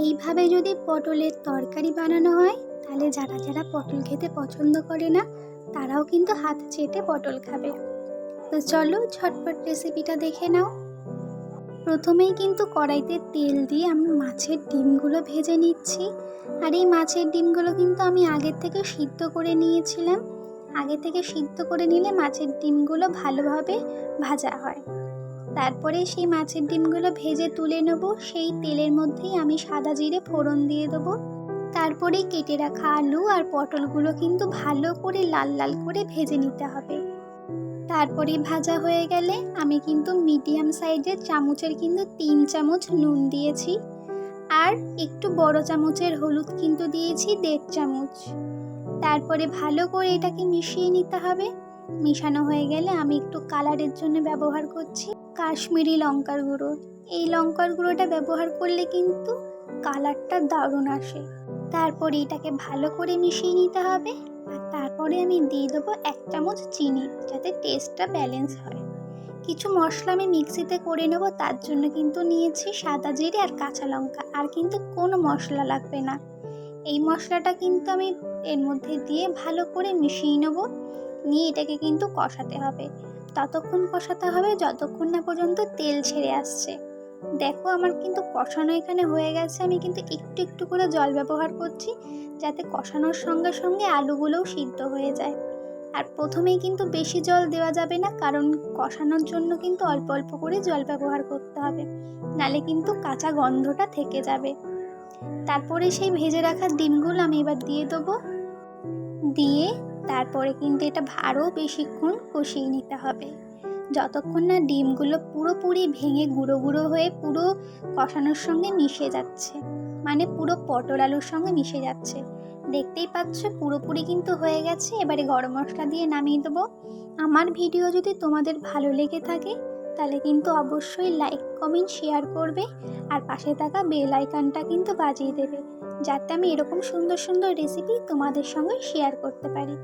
এইভাবে যদি পটলের তরকারি বানানো হয় তাহলে যারা যারা পটল খেতে পছন্দ করে না তারাও কিন্তু হাত চেটে পটল খাবে। তো চলো ঝটপট রেসিপিটা দেখে নাও। প্রথমেই কিন্তু কড়াইতে তেল দিয়ে আমি মাছের ডিমগুলো ভেজে নিচ্ছি। আর এই মাছের ডিমগুলো কিন্তু আমি আগের থেকে সিদ্ধ করে নিয়েছিলাম। আগে থেকে সিদ্ধ করে নিলে মাছের ডিমগুলো ভালোভাবে ভাজা হয়। তারপরে সেই মাছের ডিমগুলো ভেজে তুলে নেব। সেই তেলের মধ্যেই আমি সাদা জিরে ফোড়ন দিয়ে দেবো। তারপরেই কেটে রাখা আলু আর পটলগুলো কিন্তু ভালো করে লাল লাল করে ভেজে নিতে হবে। তারপরে ভাজা হয়ে গেলে আমি কিন্তু মিডিয়াম সাইজের চামচের কিন্তু 3 চামচ নুন দিয়েছি। আর একটু বড় চামচের হলুদ কিন্তু দিয়েছি 1.5 চামচ। তারপরে ভালো করে এটাকে মিশিয়ে নিতে হবে। মিশানো হয়ে গেলে আমি একটু কালারের জন্য ব্যবহার করছি কাশ্মীরি লঙ্কার গুঁড়ো। এই লঙ্কার গুঁড়োটা ব্যবহার করলে কিন্তু কালারটা দারুণ আসে। তারপরে এটাকে ভালো করে মিশিয়ে নিতে হবে। আর তারপরে আমি দিয়ে দেবো 1 চামচ চিনি, যাতে টেস্টটা ব্যালেন্স হয়। কিছু মশলা আমি মিক্সিতে করে নেব, তার জন্য কিন্তু নিয়েছি সাদা জিরে আর কাঁচা লঙ্কা। আর কিন্তু কোনো মশলা লাগবে না। এই মশলাটা কিন্তু আমি এর মধ্যে দিয়ে ভালো করে মিশিয়ে নেব। নিয়ে এটাকে কিন্তু কষাতে হবে। ততক্ষণ কষাতে হবে যতক্ষণ না পর্যন্ত তেল ছেড়ে আসছে। দেখো আমার কিন্তু কষানো এখানে হয়ে গেছে। আমি কিন্তু একটু একটু করে জল ব্যবহার করছি, যাতে কষানোর সঙ্গে সঙ্গে আলুগুলোও সিদ্ধ হয়ে যায়। আর প্রথমেই কিন্তু বেশি জল দেওয়া যাবে না, কারণ কষানোর জন্য কিন্তু অল্প অল্প করে জল ব্যবহার করতে হবে, নালে কিন্তু কাঁচা গন্ধটা থেকে যাবে। তারপরে সেই ভেজে রাখা ডিমগুলো আমি এবার দিয়ে দেবো। দিয়ে তারপরে কিন্তু এটা আরও বেশিক্ষণ কষিয়ে নিতে হবে, যতক্ষণ না ডিমগুলো পুরোপুরি ভেঙে গুঁড়ো গুঁড়ো হয়ে পুরো কষানোর সঙ্গে মিশে যাচ্ছে, মানে পুরো পটল আলুর সঙ্গে মিশে যাচ্ছে। দেখতেই পাচ্ছ পুরোপুরি কিন্তু হয়ে গেছে। এবারে গরম মশলা দিয়ে নামিয়ে দেবো। আমার ভিডিও যদি তোমাদের ভালো লেগে থাকে তাহলে কিন্তু অবশ্যই লাইক কমেন্ট শেয়ার করবে। আর পাশে থাকা বেল আইকনটা কিন্তু বাজিয়ে দেবে, যাতে আমি এরকম সুন্দর সুন্দর রেসিপি তোমাদের সঙ্গে শেয়ার করতে পারি।